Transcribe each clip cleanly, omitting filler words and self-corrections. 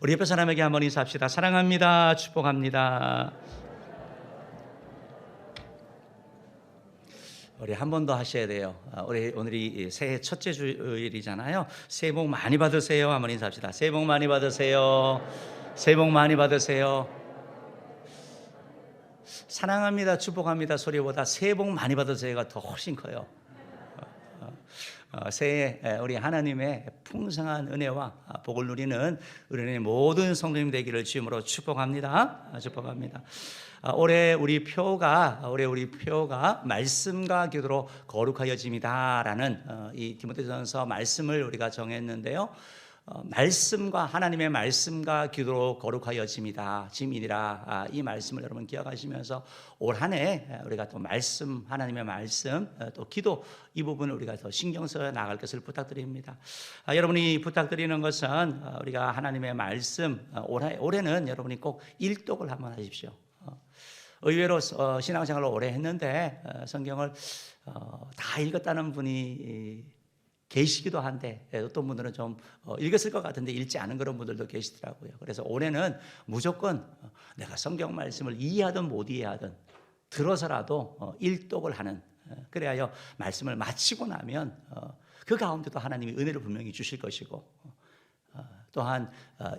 우리 옆에 사람에게 한번 인사합시다. 사랑합니다. 축복합니다. 우리 한 번 더 하셔야 돼요. 오늘이 새해 첫째 주일이잖아요. 새해 복 많이 받으세요. 한번 인사합시다. 새해 복 많이 받으세요. 새해 복 많이 받으세요. 사랑합니다. 축복합니다 소리보다 새해 복 많이 받으세요가 더 훨씬 커요. 새해 우리 하나님의 풍성한 은혜와 복을 누리는 우리 모든 성도님 되기를 주님으로 축복합니다. 축복합니다. 올해 우리 표가 말씀과 기도로 거룩하여짐이다라는 이 디모데전서 말씀을 우리가 정했는데요. 말씀과 하나님의 말씀과 기도로 거룩하여짐이다 짐이니라 이 말씀을 여러분 기억하시면서 올 한 해 우리가 또 말씀 하나님의 말씀 또 기도 이 부분을 우리가 더 신경 써 나갈 것을 부탁드립니다. 여러분이 부탁드리는 것은 우리가 하나님의 말씀 올해는 여러분이 꼭 일독을 한번 하십시오. 의외로 신앙생활을 오래 했는데 성경을 다 읽었다는 분이 계시기도 한데 어떤 분들은 좀 읽었을 것 같은데 읽지 않은 그런 분들도 계시더라고요. 그래서 올해는 무조건 내가 성경 말씀을 이해하든 못 이해하든 들어서라도 일독을 하는, 그래야 말씀을 마치고 나면 그 가운데도 하나님이 은혜를 분명히 주실 것이고 또한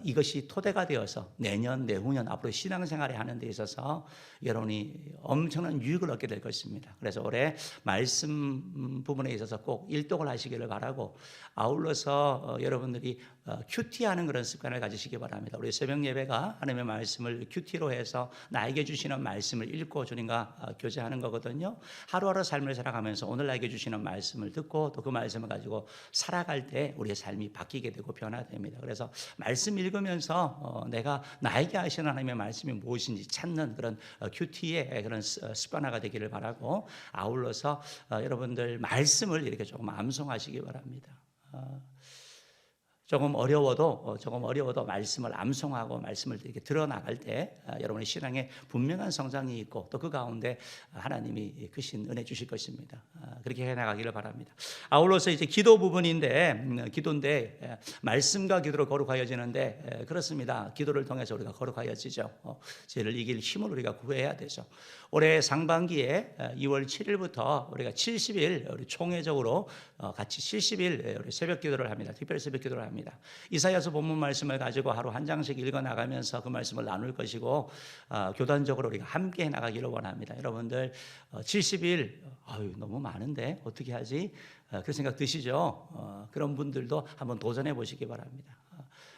이것이 토대가 되어서 내년 내후년 앞으로 신앙생활에 하는 데 있어서 여러분이 엄청난 유익을 얻게 될 것입니다. 그래서 올해 말씀 부분에 있어서 꼭 일독을 하시기를 바라고, 아울러서 여러분들이 큐티하는 그런 습관을 가지시기 바랍니다. 우리 새벽 예배가 하나님의 말씀을 큐티로 해서 나에게 주시는 말씀을 읽고 주님과 교제하는 거거든요. 하루하루 삶을 살아가면서 오늘 나에게 주시는 말씀을 듣고 또 그 말씀을 가지고 살아갈 때 우리의 삶이 바뀌게 되고 변화됩니다. 그래서 말씀 읽으면서 내가 나에게 하시는 하나님의 말씀이 무엇인지 찾는 그런 큐티의 그런 습관화가 되기를 바라고, 아울러서 여러분들 말씀을 이렇게 조금 암송하시기 바랍니다. 조금 어려워도 말씀을 암송하고 말씀을 이렇게 드러나갈 때 여러분의 신앙에 분명한 성장이 있고 또 그 가운데 하나님이 크신 은혜 주실 것입니다. 그렇게 해나가기를 바랍니다. 아울러서 이제 기도 부분인데, 기도인데 말씀과 기도로 거룩하여지는데, 그렇습니다. 기도를 통해서 우리가 거룩하여지죠. 죄를 이길 힘을 우리가 구해야 되죠. 올해 상반기에 2월 7일부터 우리가 70일 우리 총회적으로 같이 70일 우리 새벽 기도를 합니다. 특별 새벽 기도를 합니다. 이사야서 본문 말씀을 가지고 하루 한 장씩 읽어 나가면서 그 말씀을 나눌 것이고 교단적으로 우리가 함께 해 나가기를 원합니다. 여러분들 70일 너무 많은데 어떻게 하지? 그런 생각 드시죠? 그런 분들도 한번 도전해 보시기 바랍니다.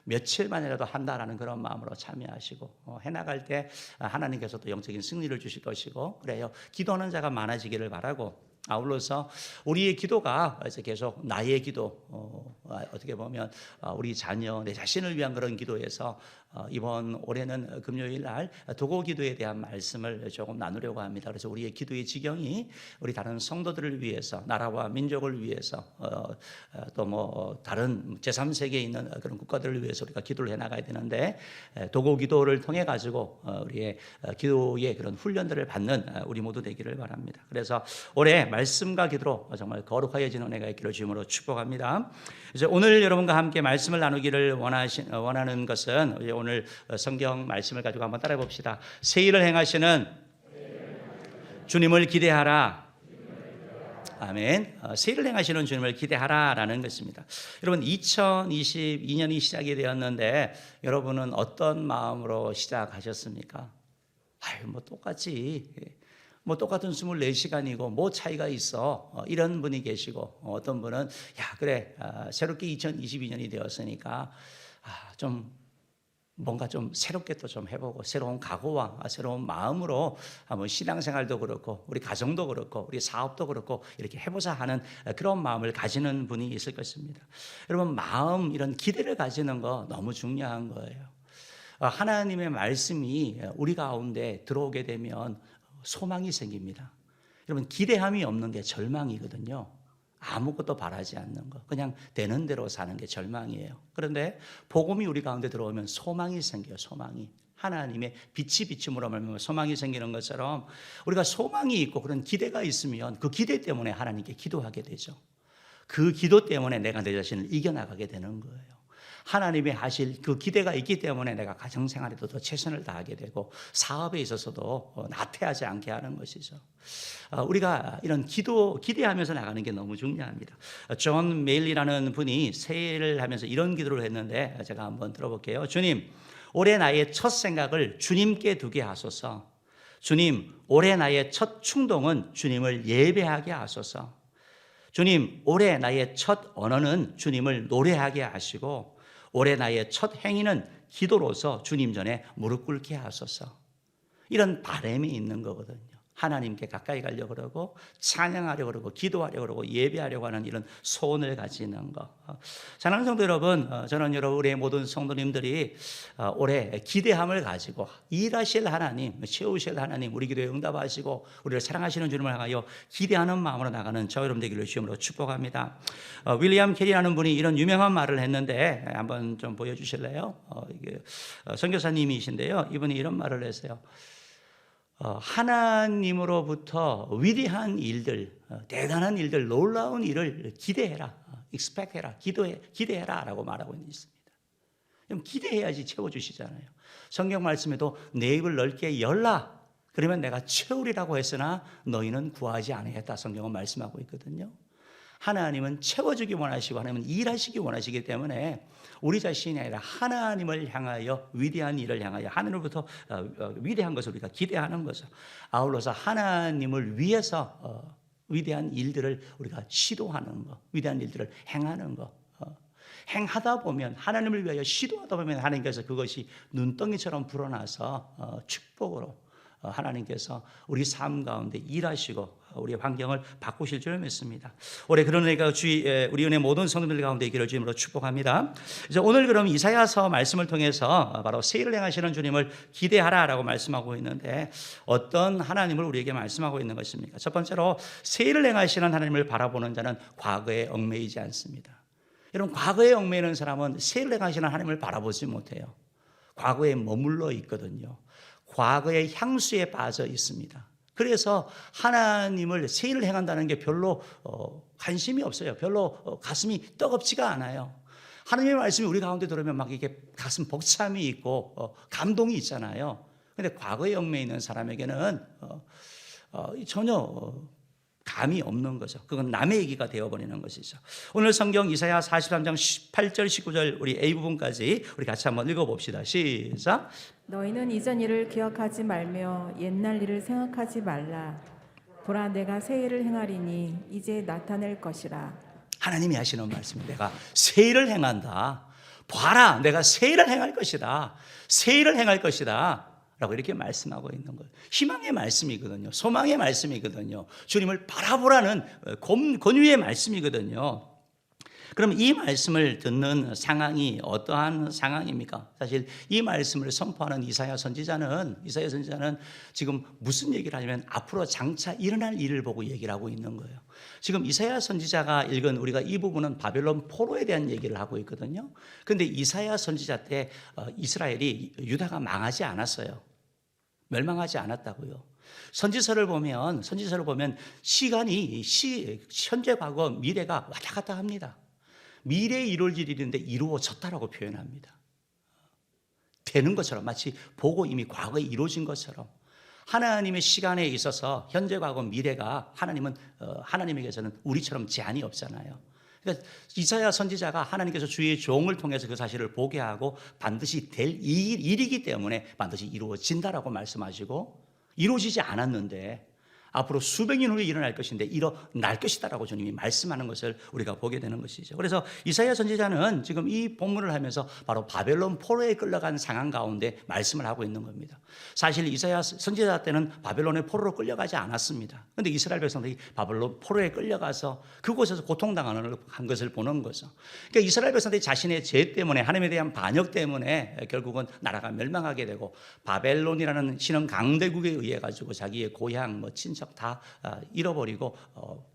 며칠만이라도 한다라는 그런 마음으로 참여하시고 해나갈 때 하나님께서 또 영적인 승리를 주실 것이고, 그래요. 기도하는 자가 많아지기를 바라고, 아울러서 우리의 기도가 이제 계속 나의 기도, 어떻게 보면 우리 자녀, 내 자신을 위한 그런 기도에서 이번 올해는 금요일 날 도고 기도에 대한 말씀을 조금 나누려고 합니다. 그래서 우리의 기도의 지경이 우리 다른 성도들을 위해서, 나라와 민족을 위해서, 또 뭐 다른 제3세계에 있는 그런 국가들을 위해서 우리가 기도를 해나가야 되는데, 도고 기도를 통해 가지고 우리의 기도의 그런 훈련들을 받는 우리 모두 되기를 바랍니다. 그래서 올해 말씀과 기도로 정말 거룩하여지는 은혜가 있기를 주님으로 축복합니다. 이제 오늘 여러분과 함께 말씀을 나누기를 원하는 것은, 오늘 성경 말씀을 가지고 한번 따라해 봅시다. 새 일을 행하시는 주님을 기대하라. 아멘. 새 일을 행하시는 주님을 기대하라라는 것입니다. 여러분, 2022년이 시작이 되었는데 여러분은 어떤 마음으로 시작하셨습니까? 뭐 똑같지. 뭐 똑같은 24시간이고 뭐 차이가 있어, 이런 분이 계시고, 어떤 분은 그래, 새롭게 2022년이 되었으니까 좀 뭔가 좀 새롭게 또 좀 해보고 새로운 각오와 새로운 마음으로 한번 신앙생활도 그렇고 우리 가정도 그렇고 우리 사업도 그렇고 이렇게 해보자 하는 그런 마음을 가지는 분이 있을 것입니다. 여러분, 마음, 이런 기대를 가지는 거 너무 중요한 거예요. 하나님의 말씀이 우리 가운데 들어오게 되면 소망이 생깁니다. 여러분, 기대함이 없는 게 절망이거든요. 아무것도 바라지 않는 거, 그냥 되는 대로 사는 게 절망이에요. 그런데 복음이 우리 가운데 들어오면 소망이 생겨요. 소망이, 하나님의 빛이 비춤으로 말미암아 소망이 생기는 것처럼 우리가 소망이 있고 그런 기대가 있으면 그 기대 때문에 하나님께 기도하게 되죠. 그 기도 때문에 내가 내 자신을 이겨나가게 되는 거예요. 하나님이 하실 그 기대가 있기 때문에 내가 가정생활에도 더 최선을 다하게 되고 사업에 있어서도 나태하지 않게 하는 것이죠. 우리가 이런 기대하면서 나가는 게 너무 중요합니다. 존 메일리라는 분이 새해를 하면서 이런 기도를 했는데 제가 한번 들어볼게요. 주님, 올해 나의 첫 생각을 주님께 두게 하소서. 주님, 올해 나의 첫 충동은 주님을 예배하게 하소서. 주님, 올해 나의 첫 언어는 주님을 노래하게 하시고 올해 나의 첫 행위는 기도로서 주님 전에 무릎 꿇게 하소서. 이런 바람이 있는 거거든요. 하나님께 가까이 가려고 그러고 찬양하려고 그러고 기도하려고 그러고 예배하려고 하는 이런 소원을 가지는 거. 사랑하는 성도 여러분, 저는 여러분 우리 모든 성도님들이 올해 기대함을 가지고 일하실 하나님, 채우실 하나님, 우리 기도에 응답하시고 우리를 사랑하시는 주님을 향하여 기대하는 마음으로 나가는 저 여러분 되기를 주님으로 축복합니다. 윌리엄 캐리라는 분이 이런 유명한 말을 했는데 한번 좀 보여주실래요? 이게 선교사님이신데요. 이분이 이런 말을 했어요. 하나님으로부터 위대한 일들, 대단한 일들, 놀라운 일을 기대해라, expect해라, 기대해라 라고 말하고 있습니다. 그럼 기대해야지 채워주시잖아요. 성경 말씀에도 내 입을 넓게 열라, 그러면 내가 채우리라고 했으나 너희는 구하지 아니했다, 성경은 말씀하고 있거든요. 하나님은 채워주기 원하시고 하나님은 일하시기 원하시기 때문에 우리 자신이 아니라 하나님을 향하여 위대한 일을 향하여 하늘로부터 위대한 것을 우리가 기대하는 거죠. 아울러서 하나님을 위해서 위대한 일들을 우리가 시도하는 것, 위대한 일들을 행하는 것. 행하다 보면 하나님을 위하여 시도하다 보면 하나님께서 그것이 눈덩이처럼 불어나서 축복으로 하나님께서 우리 삶 가운데 일하시고 우리의 환경을 바꾸실 줄 믿습니다. 올해 그런 은혜가 우리 은혜 모든 성도들 가운데 있기를 주님으로 축복합니다. 이제 오늘 그럼 이사야서 말씀을 통해서 바로 새해를 행하시는 주님을 기대하라라고 말씀하고 있는데 어떤 하나님을 우리에게 말씀하고 있는 것입니까? 첫 번째로 새해를 행하시는 하나님을 바라보는 자는 과거에 얽매이지 않습니다. 여러분, 과거에 얽매이는 사람은 새해를 행하시는 하나님을 바라보지 못해요. 과거에 머물러 있거든요. 과거의 향수에 빠져 있습니다. 그래서 하나님을 새해를 행한다는 게 별로 관심이 없어요. 별로 가슴이 뜨겁지가 않아요. 하나님의 말씀이 우리 가운데 들어오면 막 이게 가슴 벅참이 있고 감동이 있잖아요. 그런데 과거에 얽매여 있는 사람에게는 전혀 감이 없는 거죠. 그건 남의 얘기가 되어버리는 것이죠. 오늘 성경 이사야 43장 18절 19절 우리 A 부분까지 우리 같이 한번 읽어봅시다. 시작. 너희는 이전 일을 기억하지 말며 옛날 일을 생각하지 말라. 보라, 내가 새 일을 행하리니 이제 나타낼 것이라. 하나님이 하시는 말씀입니다. 내가 새 일을 행한다. 봐라, 내가 새 일을 행할 것이다. 새 일을 행할 것이다. 라고 이렇게 말씀하고 있는 거예요. 희망의 말씀이거든요. 소망의 말씀이거든요. 주님을 바라보라는 권유의 말씀이거든요. 그럼 이 말씀을 듣는 상황이 어떠한 상황입니까? 사실 이 말씀을 선포하는 이사야 선지자는 지금 무슨 얘기를 하냐면 앞으로 장차 일어날 일을 보고 얘기를 하고 있는 거예요. 지금 이사야 선지자가 읽은 우리가 이 부분은 바벨론 포로에 대한 얘기를 하고 있거든요. 그런데 이사야 선지자 때 이스라엘이 유다가 망하지 않았어요. 멸망하지 않았다고요. 선지서를 보면 시간이 현재, 과거, 미래가 왔다 갔다 합니다. 미래에 이루어질 일인데 이루어졌다라고 표현합니다. 되는 것처럼 마치 보고 이미 과거에 이루어진 것처럼 하나님의 시간에 있어서 현재, 과거, 미래가 하나님에게서는 우리처럼 제한이 없잖아요. 그러니까 이사야 선지자가 하나님께서 주의 종을 통해서 그 사실을 보게 하고 반드시 될 일이기 때문에 반드시 이루어진다라고 말씀하시고 이루어지지 않았는데 앞으로 수백 년 후에 일어날 것인데 일어날 것이다라고 주님이 말씀하는 것을 우리가 보게 되는 것이죠. 그래서 이사야 선지자는 지금 이 본문을 하면서 바로 바벨론 포로에 끌려간 상황 가운데 말씀을 하고 있는 겁니다. 사실 이사야 선지자 때는 바벨론의 포로로 끌려가지 않았습니다. 그런데 이스라엘 백성들이 바벨론 포로에 끌려가서 그곳에서 고통당하는 것을 보는 거죠. 그러니까 이스라엘 백성들이 자신의 죄 때문에 하나님에 대한 반역 때문에 결국은 나라가 멸망하게 되고 바벨론이라는 신흥 강대국에 의해 가지고 자기의 고향, 친척 다 잃어버리고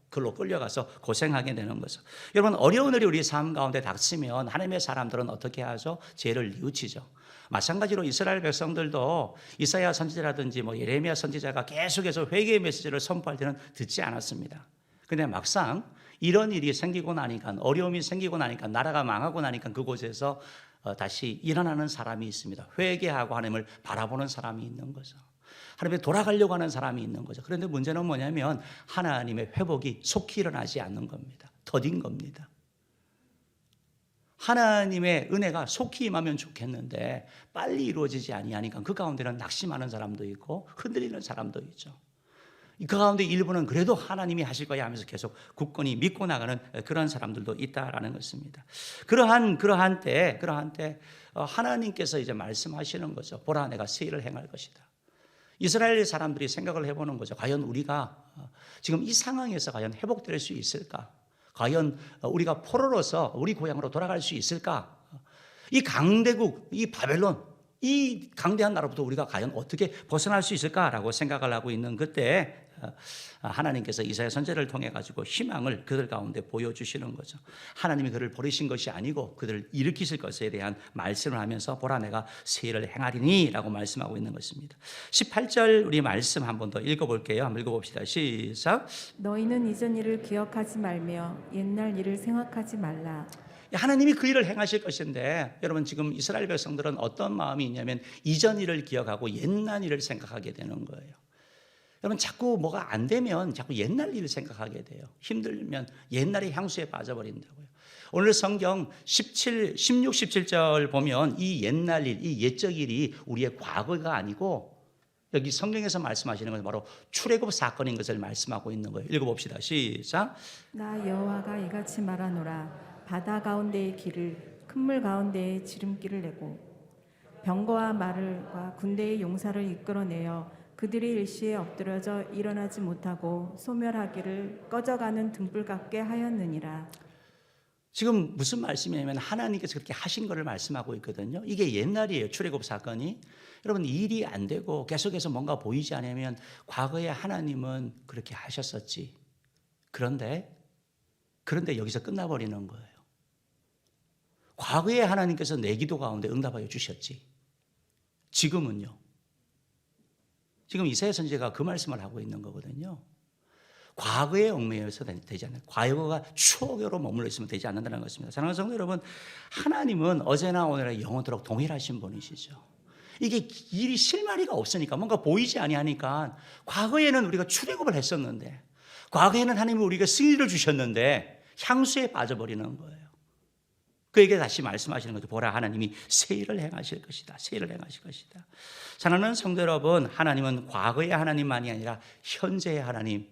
그걸로 끌려가서 고생하게 되는 거죠. 여러분, 어려운 일이 우리 삶 가운데 닥치면 하나님의 사람들은 어떻게 하죠? 죄를 뉘우치죠. 마찬가지로 이스라엘 백성들도 이사야 선지자라든지 예레미야 선지자가 계속해서 회개의 메시지를 선포할 때는 듣지 않았습니다. 그런데 막상 이런 일이 생기고 나니까, 어려움이 생기고 나니까, 나라가 망하고 나니까 그곳에서 다시 일어나는 사람이 있습니다. 회개하고 하나님을 바라보는 사람이 있는 거죠. 하나님께 돌아가려고 하는 사람이 있는 거죠. 그런데 문제는 뭐냐면 하나님의 회복이 속히 일어나지 않는 겁니다. 더딘 겁니다. 하나님의 은혜가 속히 임하면 좋겠는데 빨리 이루어지지 아니하니까 그 가운데는 낙심하는 사람도 있고 흔들리는 사람도 있죠. 그 가운데 일부는 그래도 하나님이 하실 거야 하면서 계속 굳건히 믿고 나가는 그런 사람들도 있다라는 것입니다. 그러한 때 하나님께서 이제 말씀하시는 거죠. 보라, 내가 새 일을 행할 것이다. 이스라엘 사람들이 생각을 해보는 거죠. 과연 우리가 지금 이 상황에서 과연 회복될 수 있을까? 과연 우리가 포로로서 우리 고향으로 돌아갈 수 있을까? 이 강대국, 이 바벨론, 이 강대한 나라부터 우리가 과연 어떻게 벗어날 수 있을까라고 생각을 하고 있는 그때 하나님께서 이사야 선지자를 통해 가지고 희망을 그들 가운데 보여주시는 거죠. 하나님이 그를 버리신 것이 아니고 그들을 일으키실 것에 대한 말씀을 하면서 보라, 내가 새 일을 행하리니 라고 말씀하고 있는 것입니다. 18절 우리 말씀 한 번 더 읽어볼게요. 한번 읽어봅시다. 시작. 너희는 이전 일을 기억하지 말며 옛날 일을 생각하지 말라. 하나님이 그 일을 행하실 것인데 여러분 지금 이스라엘 백성들은 어떤 마음이 있냐면 이전 일을 기억하고 옛날 일을 생각하게 되는 거예요. 여러분 자꾸 뭐가 안 되면 자꾸 옛날 일을 생각하게 돼요. 힘들면 옛날의 향수에 빠져버린다고요. 오늘 성경 16, 17절 보면 이 옛날 일, 이 옛적 일이 우리의 과거가 아니고 여기 성경에서 말씀하시는 것은 바로 출애굽 사건인 것을 말씀하고 있는 거예요. 읽어봅시다. 시작. 나 여호와가 이같이 말하노라. 바다 가운데의 길을 큰 물 가운데에 지름길을 내고 병거와 말과 군대의 용사를 이끌어내어 그들이 일시에 엎드려져 일어나지 못하고 소멸하기를 꺼져가는 등불 같게 하였느니라. 지금 무슨 말씀이냐면 하나님께서 그렇게 하신 것을 말씀하고 있거든요. 이게 옛날이에요. 출애굽 사건이. 여러분 일이 안 되고 계속해서 뭔가 보이지 않으면 과거에 하나님은 그렇게 하셨었지. 그런데 여기서 끝나버리는 거예요. 과거에 하나님께서 내 기도 가운데 응답하여 주셨지. 지금은요. 지금 이사야 선지자가 그 말씀을 하고 있는 거거든요. 과거에 얽매여서 되지 않는, 과거가 추억으로 머물러 있으면 되지 않는다는 것입니다. 사랑하는 성도 여러분, 하나님은 어제나 오늘나 영원토록 동일하신 분이시죠. 이게 일이 실마리가 없으니까 뭔가 보이지 아니하니까 과거에는 우리가 출애굽을 했었는데 과거에는 하나님이 우리가 승리를 주셨는데 향수에 빠져버리는 거예요. 그에게 다시 말씀하시는 거죠. 보라, 하나님이 새 일을 행하실 것이다. 새 일을 행하실 것이다. 사랑하는 성도 여러분, 하나님은 과거의 하나님만이 아니라 현재의 하나님,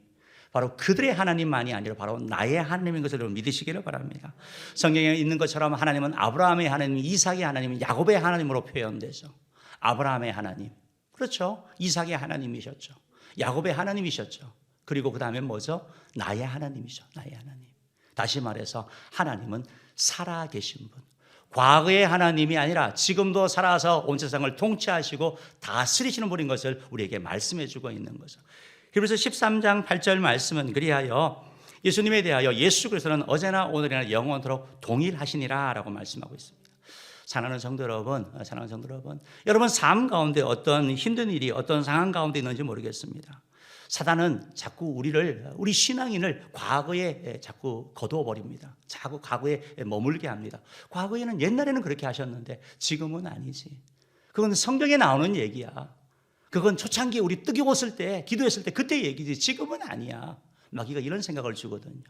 바로 그들의 하나님만이 아니라 바로 나의 하나님인 것을 믿으시기를 바랍니다. 성경에 있는 것처럼 하나님은 아브라함의 하나님, 이삭의 하나님, 야곱의 하나님으로 표현되죠. 아브라함의 하나님, 그렇죠. 이삭의 하나님이셨죠. 야곱의 하나님이셨죠. 그리고 그 다음에 뭐죠? 나의 하나님이죠. 나의 하나님. 다시 말해서 하나님은 살아계신 분, 과거의 하나님이 아니라 지금도 살아서 온 세상을 통치하시고 다스리시는 분인 것을 우리에게 말씀해 주고 있는 거죠. 그래서 13장 8절 말씀은 그리하여 예수님에 대하여 예수 그리스도는 어제나 오늘이나 영원토록 동일하시니라 라고 말씀하고 있습니다. 사랑하는 성도 여러분, 여러분 삶 가운데 어떤 힘든 일이 어떤 상황 가운데 있는지 모르겠습니다. 사단은 자꾸 우리 신앙인을 과거에 자꾸 거두어 버립니다. 자꾸 과거에 머물게 합니다. 과거에는 옛날에는 그렇게 하셨는데 지금은 아니지. 그건 성경에 나오는 얘기야. 그건 초창기에 우리 뜨거웠을 때, 기도했을 때 그때 얘기지. 지금은 아니야. 마귀가 이런 생각을 주거든요.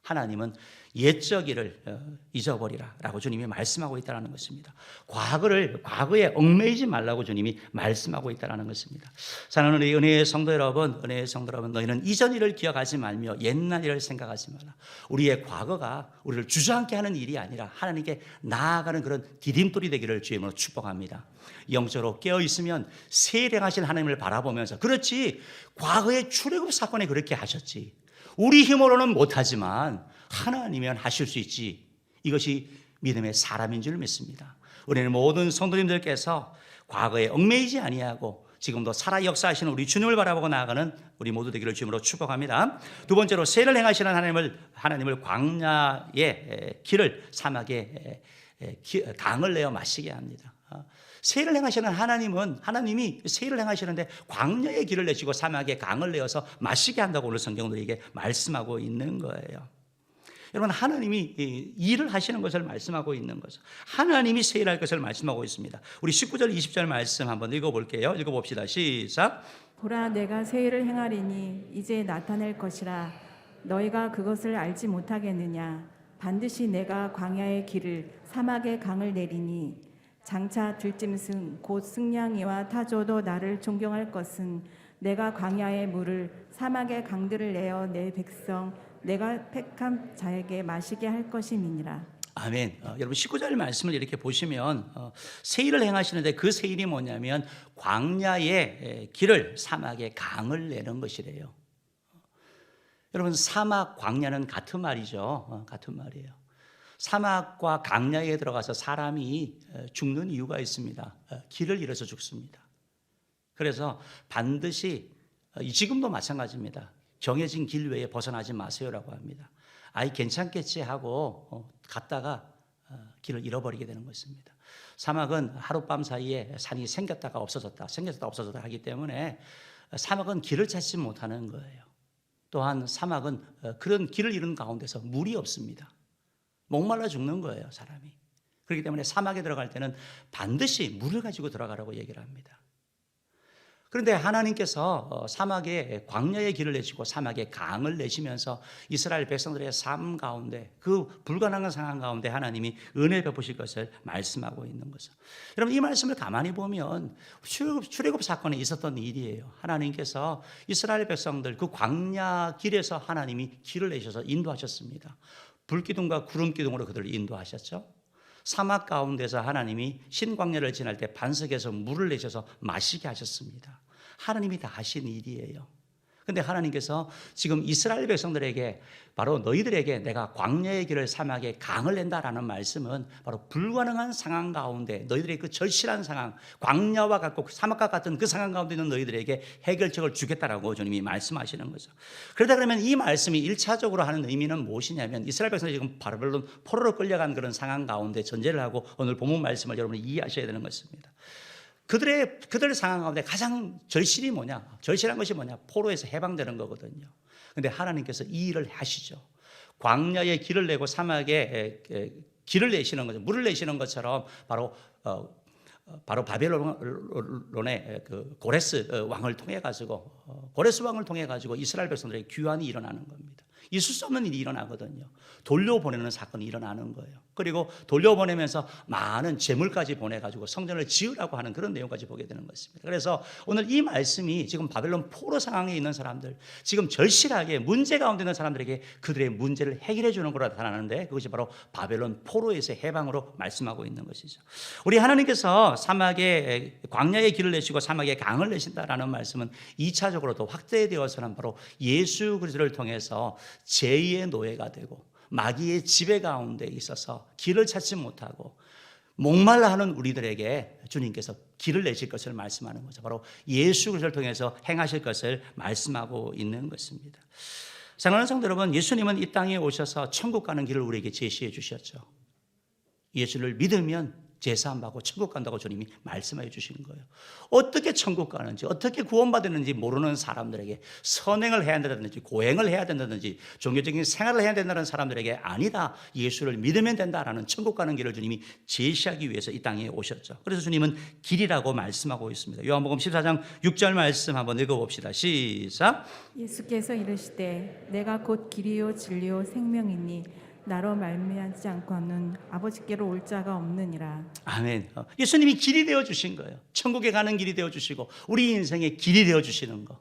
하나님은 옛적 일을 잊어버리라 라고 주님이 말씀하고 있다는 것입니다. 과거에 얽매이지 말라고 주님이 말씀하고 있다는 것입니다. 사랑하는 우리 은혜의 성도 여러분, 너희는 이전 일을 기억하지 말며 옛날 일을 생각하지 마라. 우리의 과거가 우리를 주저앉게 하는 일이 아니라 하나님께 나아가는 그런 디딤돌이 되기를 주의 이름으로 축복합니다. 영적으로 깨어있으면 새 일 행하신 하나님을 바라보면서, 그렇지, 과거의 출애굽 사건에 그렇게 하셨지, 우리 힘으로는 못하지만 하나님이면 하실 수 있지. 이것이 믿음의 사람인 줄 믿습니다. 우리는 모든 성도님들께서 과거에 얽매이지 아니하고 지금도 살아 역사하시는 우리 주님을 바라보고 나아가는 우리 모두 되기를 주님으로 축복합니다. 두 번째로 새를 행하시는 하나님을 광야의 길을 사막에 강을 내어 마시게 합니다. 세일을 행하시는 하나님이 세일을 행하시는데 광야의 길을 내시고 사막에 강을 내어서 마시게 한다고 오늘 성경은 우리에게 말씀하고 있는 거예요. 여러분, 하나님이 일을 하시는 것을 말씀하고 있는 거죠. 하나님이 세일할 것을 말씀하고 있습니다. 우리 19절 20절 말씀 한번 읽어볼게요. 읽어봅시다. 시작. 보라 내가 세일을 행하리니 이제 나타낼 것이라 너희가 그것을 알지 못하겠느냐 반드시 내가 광야의 길을 사막의 강을 내리니 장차 들짐승 곧 승냥이와 타조도 나를 존경할 것은 내가 광야의 물을 사막의 강들을 내어 내 백성 내가 택한 자에게 마시게 할 것임이니라. 아멘. 여러분 19절 말씀을 이렇게 보시면 세일을 행하시는데 그 세일이 뭐냐면 광야의 길을 사막의 강을 내는 것이래요. 여러분 사막 광야는 같은 말이죠. 같은 말이에요. 사막과 광야에 들어가서 사람이 죽는 이유가 있습니다. 길을 잃어서 죽습니다. 그래서 반드시 지금도 마찬가지입니다. 정해진 길 외에 벗어나지 마세요라고 합니다. 아이 괜찮겠지 하고 갔다가 길을 잃어버리게 되는 것입니다. 사막은 하룻밤 사이에 산이 생겼다가 없어졌다 하기 때문에 사막은 길을 찾지 못하는 거예요. 또한 사막은 그런 길을 잃은 가운데서 물이 없습니다. 목말라 죽는 거예요, 사람이. 그렇기 때문에 사막에 들어갈 때는 반드시 물을 가지고 들어가라고 얘기를 합니다. 그런데 하나님께서 사막에 광야의 길을 내시고 사막에 강을 내시면서 이스라엘 백성들의 삶 가운데 그 불가능한 상황 가운데 하나님이 은혜 베푸실 것을 말씀하고 있는 거죠. 여러분 이 말씀을 가만히 보면 출애굽 사건에 있었던 일이에요. 하나님께서 이스라엘 백성들 그 광야 길에서 하나님이 길을 내셔서 인도하셨습니다. 불기둥과 구름기둥으로 그들을 인도하셨죠. 사막 가운데서 하나님이 신광야를 지날 때 반석에서 물을 내셔서 마시게 하셨습니다. 하나님이 다 하신 일이에요. 그런데 하나님께서 지금 이스라엘 백성들에게 바로 너희들에게 내가 광야의 길을 사막에 강을 낸다라는 말씀은 바로 불가능한 상황 가운데 너희들의 그 절실한 상황, 광야와 같고 사막과 같은 그 상황 가운데 있는 너희들에게 해결책을 주겠다라고 주님이 말씀하시는 거죠. 그러다 그러면 이 말씀이 1차적으로 하는 의미는 무엇이냐면 이스라엘 백성이 지금 바벨론 포로로 끌려간 그런 상황 가운데 전제를 하고 오늘 본문 말씀을 여러분이 이해하셔야 되는 것입니다. 그들의 상황 가운데 가장 절실이 뭐냐? 절실한 것이 뭐냐? 포로에서 해방되는 거거든요. 그런데 하나님께서 이 일을 하시죠. 광야에 길을 내고 사막에 길을 내시는 거죠. 물을 내시는 것처럼 바로 바벨론의 그 고레스 왕을 통해 가지고 이스라엘 백성들의 귀환이 일어나는 겁니다. 있을 수 없는 일이 일어나거든요. 돌려보내는 사건이 일어나는 거예요. 그리고 돌려보내면서 많은 재물까지 보내가지고 성전을 지으라고 하는 그런 내용까지 보게 되는 것입니다. 그래서 오늘 이 말씀이 지금 바벨론 포로 상황에 있는 사람들, 지금 절실하게 문제 가운데 있는 사람들에게 그들의 문제를 해결해 주는 거로 나타나는데 그것이 바로 바벨론 포로에서 해방으로 말씀하고 있는 것이죠. 우리 하나님께서 사막에 광야의 길을 내시고 사막에 강을 내신다라는 말씀은 2차적으로도 확대되어서는 바로 예수 그리스도를 통해서 제2의 노예가 되고 마귀의 지배 가운데 있어서 길을 찾지 못하고 목말라 하는 우리들에게 주님께서 길을 내실 것을 말씀하는 거죠. 바로 예수 그리스도를 통해서 행하실 것을 말씀하고 있는 것입니다. 사랑하는 성도 여러분, 예수님은 이 땅에 오셔서 천국 가는 길을 우리에게 제시해 주셨죠. 예수를 믿으면 제사함 받고 천국 간다고 주님이 말씀해 주시는 거예요. 어떻게 천국 가는지, 어떻게 구원받았는지 모르는 사람들에게 선행을 해야 된다든지 고행을 해야 된다든지 종교적인 생활을 해야 된다는 사람들에게 아니다, 예수를 믿으면 된다라는 천국 가는 길을 주님이 제시하기 위해서 이 땅에 오셨죠. 그래서 주님은 길이라고 말씀하고 있습니다. 요한복음 14장 6절 말씀 한번 읽어봅시다. 시작. 예수께서 이르시되 내가 곧 길이요 진리요 생명이니 나로 말미암지 않고는 아버지께로 올 자가 없느니라. 아멘. 예수님이 길이 되어 주신 거예요. 천국에 가는 길이 되어 주시고 우리 인생의 길이 되어 주시는 거.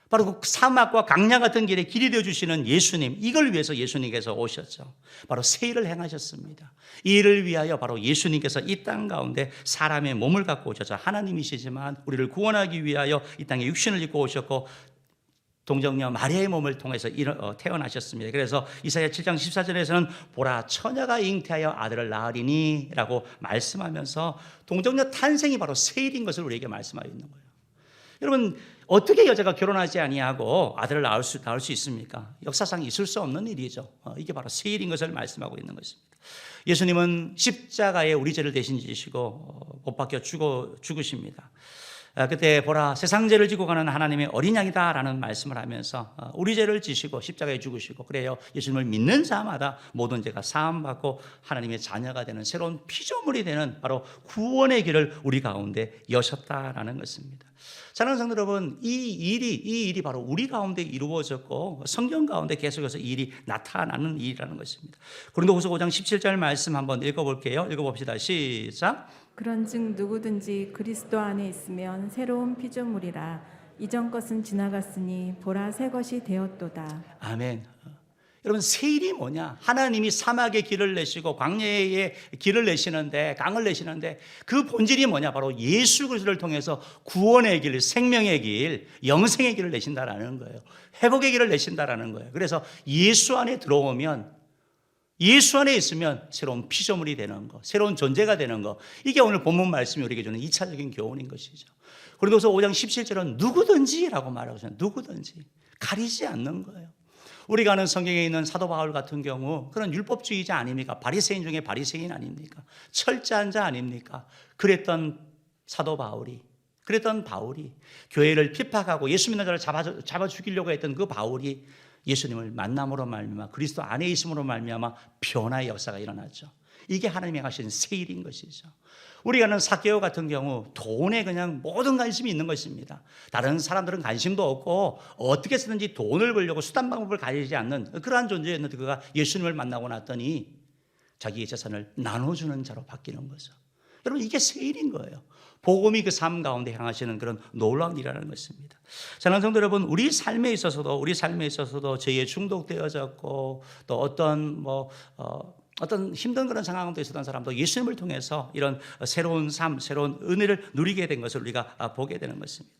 바로 그 사막과 강야 같은 길에 길이 되어 주시는 예수님, 이걸 위해서 예수님께서 오셨죠. 바로 새 일을 행하셨습니다. 이 일을 위하여 바로 예수님께서 이 땅 가운데 사람의 몸을 갖고 오셔서 하나님이시지만 우리를 구원하기 위하여 이 땅에 육신을 입고 오셨고 동정녀 마리아의 몸을 통해서 태어나셨습니다. 그래서 이사야 7장 14절에서는 보라 처녀가 잉태하여 아들을 낳으리니 라고 말씀하면서 동정녀 탄생이 바로 새 일인 것을 우리에게 말씀하고 있는 거예요. 여러분, 어떻게 여자가 결혼하지 아니하고 아들을 낳을 수 있습니까? 역사상 있을 수 없는 일이죠. 이게 바로 새 일인 것을 말씀하고 있는 것입니다. 예수님은 십자가에 우리 죄를 대신 지시고 못 박혀 죽으십니다. 그때 보라 세상 죄를 지고 가는 하나님의 어린 양이다라는 말씀을 하면서 우리 죄를 지시고 십자가에 죽으시고 그래요 예수님을 믿는 자마다 모든 죄가 사함받고 하나님의 자녀가 되는 새로운 피조물이 되는 바로 구원의 길을 우리 가운데 여셨다라는 것입니다. 사랑하는 성도 여러분, 이 일이 바로 우리 가운데 이루어졌고 성경 가운데 계속해서 이 일이 나타나는 일이라는 것입니다. 고린도후서 5장 17절 말씀 한번 읽어볼게요. 읽어봅시다. 시작. 그런즉 누구든지 그리스도 안에 있으면 새로운 피조물이라 이전 것은 지나갔으니 보라 새 것이 되었도다. 아멘. 여러분 새 일이 뭐냐? 하나님이 사막의 길을 내시고 광야의 길을 내시는데 강을 내시는데 그 본질이 뭐냐? 바로 예수 그리스도를 통해서 구원의 길, 생명의 길, 영생의 길을 내신다라는 거예요. 회복의 길을 내신다라는 거예요. 그래서 예수 안에 들어오면 예수 안에 있으면 새로운 피조물이 되는 거, 새로운 존재가 되는 거. 이게 오늘 본문 말씀이 우리에게 주는 2차적인 교훈인 것이죠. 고린도서 5장 17절은 누구든지라고 말하고 있어요. 누구든지 가리지 않는 거예요. 우리가 아는 성경에 있는 사도 바울 같은 경우 그런 율법주의자 아닙니까? 바리새인 중에 바리새인 아닙니까? 철저한 자 아닙니까? 그랬던 사도 바울이 교회를 핍박하고 예수 믿는 자를 잡아 죽이려고 했던 그 바울이 예수님을 만남으로 말미암아 그리스도 안에 있음으로 말미암아 변화의 역사가 일어났죠. 이게 하나님이 하신 새 일인 것이죠. 우리가 아는 삭개오 같은 경우 돈에 그냥 모든 관심이 있는 것입니다. 다른 사람들은 관심도 없고 어떻게 쓰든지 돈을 벌려고 수단 방법을 가리지 않는 그러한 존재였는데 그가 예수님을 만나고 났더니 자기의 재산을 나눠주는 자로 바뀌는 거죠. 여러분 이게 새 일인 거예요. 복음이 그 삶 가운데 향하시는 그런 놀라운 일이라는 것입니다. 사랑하는 성도 여러분, 우리 삶에 있어서도 죄에 중독되어졌고 또 어떤 힘든 그런 상황도 있었던 사람도 예수님을 통해서 이런 새로운 삶, 새로운 은혜를 누리게 된 것을 우리가 보게 되는 것입니다.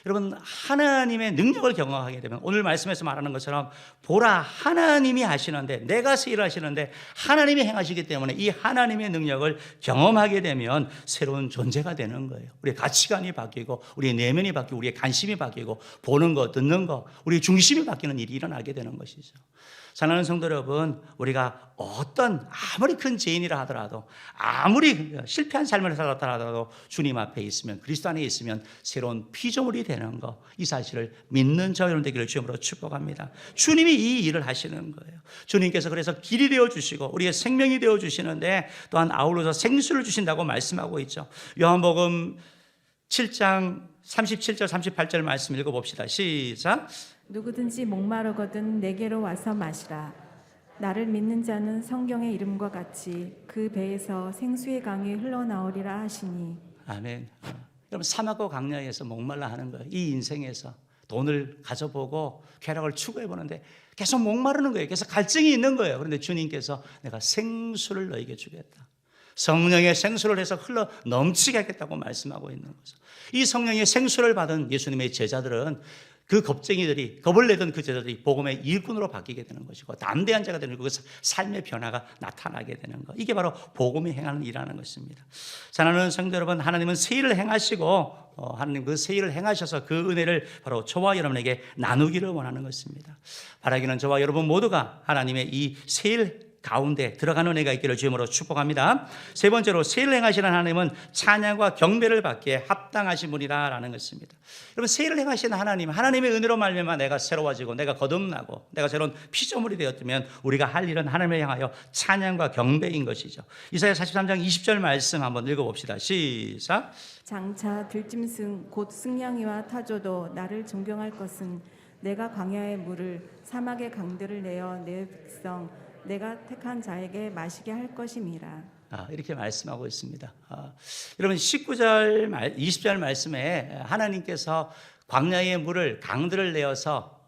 여러분 하나님의 능력을 경험하게 되면 오늘 말씀에서 말하는 것처럼 보라 하나님이 하시는데 내가 새 일을 하시는데 하나님이 행하시기 때문에 이 하나님의 능력을 경험하게 되면 새로운 존재가 되는 거예요. 우리의 가치관이 바뀌고 우리의 내면이 바뀌고 우리의 관심이 바뀌고 보는 거 듣는 거 우리의 중심이 바뀌는 일이 일어나게 되는 것이죠. 사랑하는 성도 여러분, 우리가 아무리 큰 죄인이라 하더라도 아무리 실패한 삶을 살았다 하더라도 주님 앞에 있으면 그리스도 안에 있으면 새로운 피조물이 되는 거, 이 사실을 믿는 저 여러분 되기를 주님으로 축복합니다. 주님이 이 일을 하시는 거예요. 주님께서 그래서 길이 되어주시고 우리의 생명이 되어주시는데 또한 아울러서 생수를 주신다고 말씀하고 있죠. 요한복음 7장 37절 38절 말씀 읽어봅시다. 시작. 누구든지 목마르거든 내게로 와서 마시라. 나를 믿는 자는 성경의 이름과 같이 그 배에서 생수의 강이 흘러나오리라 하시니. 아멘. 여러분 사막과 광야에서 목말라 하는 거예요. 이 인생에서 돈을 가져보고 쾌락을 추구해보는데 계속 목마르는 거예요. 계속 갈증이 있는 거예요. 그런데 주님께서 내가 생수를 너에게 주겠다. 성령의 생수를 해서 흘러 넘치게 하겠다고 말씀하고 있는 거죠. 이 성령의 생수를 받은 예수님의 제자들은 그 겁을 내던 그 제자들이 복음의 일꾼으로 바뀌게 되는 것이고 담대한 자가 되는 그 삶의 변화가 나타나게 되는 것. 이게 바로 복음이 행하는 일이라는 것입니다. 사랑하는 성도 여러분, 하나님은 새 일을 행하시고 하나님 그 새 일을 행하셔서 그 은혜를 바로 저와 여러분에게 나누기를 원하는 것입니다. 바라기는 저와 여러분 모두가 하나님의 이 새 일 가운데 들어가는 은혜가 있기를 주님으로 축복합니다. 세 번째로 새 일을 행하시는 하나님은 찬양과 경배를 받기에 합당하신 분이라는 것입니다. 여러분 새 일을 행하시는 하나님의 은혜로 말미암아 내가 새로워지고 내가 거듭나고 내가 새로운 피조물이 되었다면 우리가 할 일은 하나님을 향하여 찬양과 경배인 것이죠. 이사야 43장 20절 말씀 한번 읽어봅시다. 시작. 장차 들짐승 곧 승냥이와 타조도 나를 존경할 것은 내가 광야의 물을 사막의 강들을 내어 내 백성 내가 택한 자에게 마시게 할 것임이라. 이렇게 말씀하고 있습니다. 여러분 19절 20절 말씀에 하나님께서 광야의 물을 강들을 내어서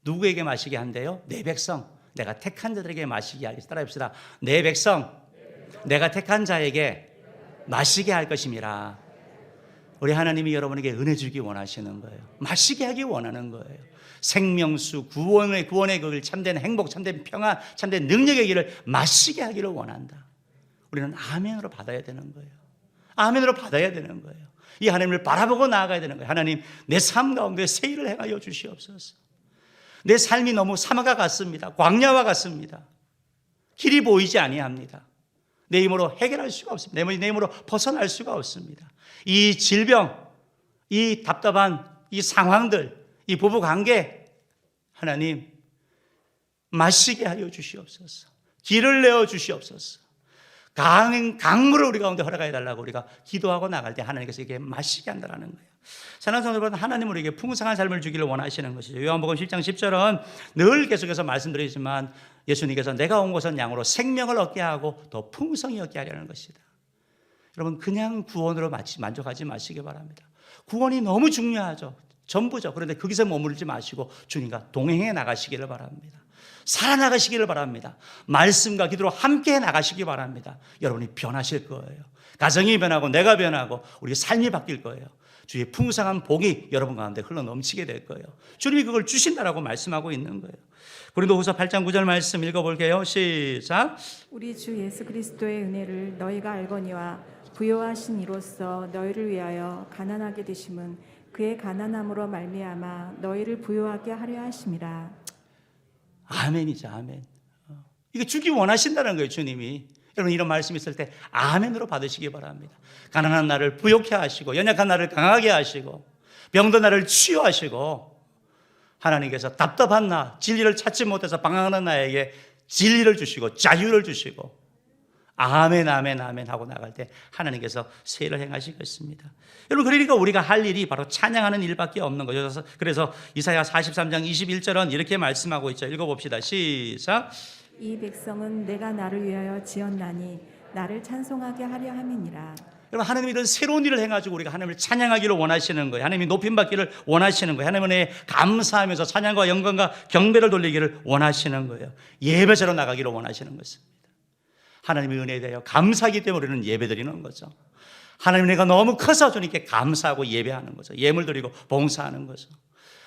누구에게 마시게 한대요? 내 백성 내가 택한 자들에게 마시게 하겠다. 따라합시다. 내 백성 내가 택한 자에게 마시게 할 것임이라. 우리 하나님이 여러분에게 은혜 주기 원하시는 거예요. 마시게 하기 원하는 거예요. 생명수, 구원의 그 참된 행복, 참된 평안, 참된 능력의 길을 마시게 하기를 원한다. 우리는 아멘으로 받아야 되는 거예요. 아멘으로 받아야 되는 거예요. 이 하나님을 바라보고 나아가야 되는 거예요. 하나님, 내 삶 가운데 새 일을 행하여 주시옵소서. 내 삶이 너무 사막과 같습니다. 광야와 같습니다. 길이 보이지 아니합니다. 내 힘으로 해결할 수가 없습니다. 내 힘으로 벗어날 수가 없습니다. 이 질병, 이 답답한 이 상황들, 이 부부 관계 하나님 마시게 하여 주시옵소서. 길을 내어 주시옵소서. 강물을 우리 가운데 허락해 달라고 우리가 기도하고 나갈 때 하나님께서 이게 마시게 한다는 거예요. 사랑하는 성도 여러분, 하나님은 우리에게 풍성한 삶을 주기를 원하시는 것이죠. 요한복음 10장 10절은 늘 계속해서 말씀드리지만 예수님께서 내가 온 것은 양으로 생명을 얻게 하고 더 풍성히 얻게 하려는 것이다. 여러분, 그냥 구원으로 만족하지 마시기 바랍니다. 구원이 너무 중요하죠. 전부죠. 그런데 거기서 머무르지 마시고 주님과 동행해 나가시기를 바랍니다. 살아나가시기를 바랍니다. 말씀과 기도로 함께 나가시기 바랍니다. 여러분이 변하실 거예요. 가정이 변하고 내가 변하고 우리 삶이 바뀔 거예요. 주의 풍성한 복이 여러분 가운데 흘러 넘치게 될 거예요. 주님이 그걸 주신다라고 말씀하고 있는 거예요. 고린도후서 8장 9절 말씀 읽어볼게요. 시작. 우리 주 예수 그리스도의 은혜를 너희가 알거니와 부요하신 이로써 너희를 위하여 가난하게 되심은 그의 가난함으로 말미암아 너희를 부요하게 하려 하심이라. 아멘이죠. 아멘. 이게 주기 원하신다는 거예요. 주님이. 여러분, 이런 말씀 있을 때 아멘으로 받으시기 바랍니다. 가난한 나를 부욕해 하시고 연약한 나를 강하게 하시고 병든 나를 치유하시고 하나님께서 답답한 나, 진리를 찾지 못해서 방황하는 나에게 진리를 주시고 자유를 주시고 아멘 아멘 아멘 하고 나갈 때 하나님께서 세일을 행하시겠습니다. 여러분, 그러니까 우리가 할 일이 바로 찬양하는 일밖에 없는 거죠. 그래서 이사야 43장 21절은 이렇게 말씀하고 있죠. 읽어봅시다. 시작. 이 백성은 내가 나를 위하여 지었나니 나를 찬송하게 하려 함이니라. 여러분, 하나님이 이런 새로운 일을 해가지고 우리가 하나님을 찬양하기를 원하시는 거예요. 하나님이 높임받기를 원하시는 거예요. 하나님의 감사하면서 찬양과 영광과 경배를 돌리기를 원하시는 거예요. 예배자로 나가기를 원하시는 것입니다. 하나님의 은혜에 대하여 감사하기 때문에 우리는 예배드리는 거죠. 하나님 내가 너무 커서 주님께 감사하고 예배하는 거죠. 예물 드리고 봉사하는 거죠.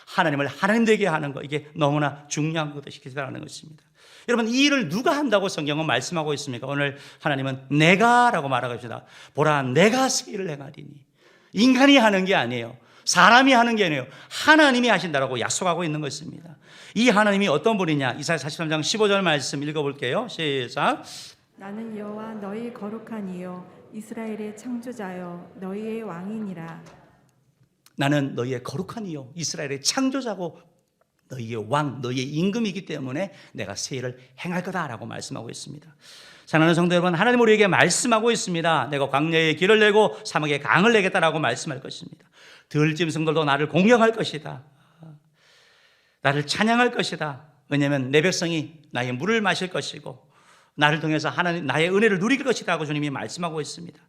하나님을 하나님 되게 하는 거, 이게 너무나 중요한 것이라는 것입니다. 여러분, 이 일을 누가 한다고 성경은 말씀하고 있습니까? 오늘 하나님은 내가라고 말하고 있습니다. 보라, 내가 새 일을 행하리니. 인간이 하는 게 아니에요. 사람이 하는 게 아니에요. 하나님이 하신다라고 약속하고 있는 것입니다. 이 하나님이 어떤 분이냐? 이사야 43장 15절 말씀 읽어볼게요. 시작. 나는 여호와 너희 거룩한 이요 이스라엘의 창조자요 너희의 왕이니라. 사랑하는 너희의 거룩한 이요 이스라엘의 창조자고 너희의 왕, 너희의 임금이기 때문에 내가 새 일을 행할 거다라고 말씀하고 있습니다. 사랑하는 성도 여러분, 하나님 우리에게 말씀하고 있습니다. 내가 광야에 길을 내고 사막에 강을 내겠다라고 말씀할 것입니다. 들짐승들도 나를 공경할 것이다. 나를 찬양할 것이다. 왜냐하면 내 백성이 나의 물을 마실 것이고 나를 통해서 하나님 나의 은혜를 누릴 것이다 하고 주님이 말씀하고 있습니다.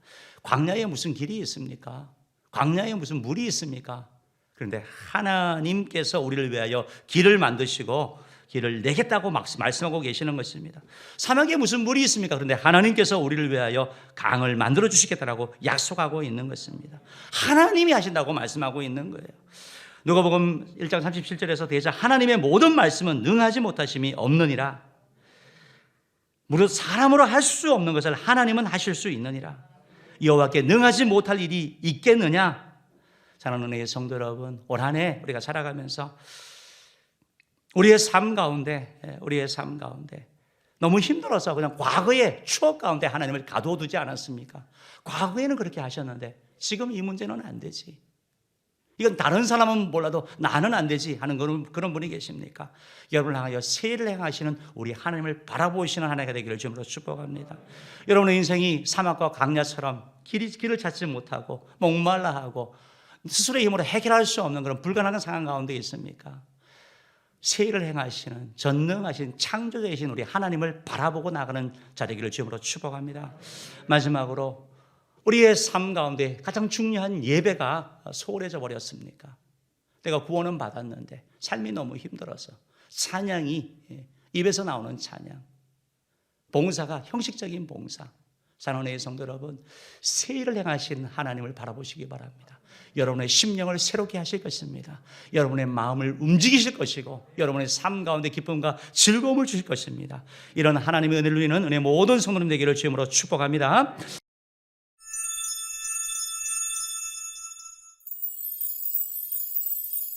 광야에 무슨 길이 있습니까? 광야에 무슨 물이 있습니까? 그런데 하나님께서 우리를 위하여 길을 만드시고 길을 내겠다고 말씀하고 계시는 것입니다. 사막에 무슨 물이 있습니까? 그런데 하나님께서 우리를 위하여 강을 만들어 주시겠다라고 약속하고 있는 것입니다. 하나님이 하신다고 말씀하고 있는 거예요. 누가복음 1장 37절에서 대자 하나님의 모든 말씀은 능하지 못하심이 없느니라. 무릇 사람으로 할 수 없는 것을 하나님은 하실 수 있느니라. 여호와께 능하지 못할 일이 있겠느냐? 사랑하는 은혜의 성도 여러분, 올 한 해 우리가 살아가면서 우리의 삶 가운데 너무 힘들어서 그냥 과거의 추억 가운데 하나님을 가둬두지 않았습니까? 과거에는 그렇게 하셨는데 지금 이 문제는 안 되지. 이건 다른 사람은 몰라도 나는 안 되지 하는 그런 분이 계십니까? 여러분을 향하여 새해를 행하시는 우리 하나님을 바라보시는 하나가 되기를 주님으로 축복합니다. 여러분의 인생이 사막과 강야처럼 길을 찾지 못하고 목말라 하고 스스로의 힘으로 해결할 수 없는 그런 불가능한 상황 가운데 있습니까? 새해를 행하시는 전능하신 창조자이신 우리 하나님을 바라보고 나가는 자 되기를 주님으로 축복합니다. 마지막으로 우리의 삶 가운데 가장 중요한 예배가 소홀해져 버렸습니까? 내가 구원은 받았는데 삶이 너무 힘들어서 찬양이 입에서 나오는 찬양, 봉사가 형식적인 봉사. 사랑하는 성도 여러분, 새해를 행하신 하나님을 바라보시기 바랍니다. 여러분의 심령을 새롭게 하실 것입니다. 여러분의 마음을 움직이실 것이고 여러분의 삶 가운데 기쁨과 즐거움을 주실 것입니다. 이런 하나님의 은혜를 누리는 은혜 모든 성도님 되기를 주님으로 축복합니다.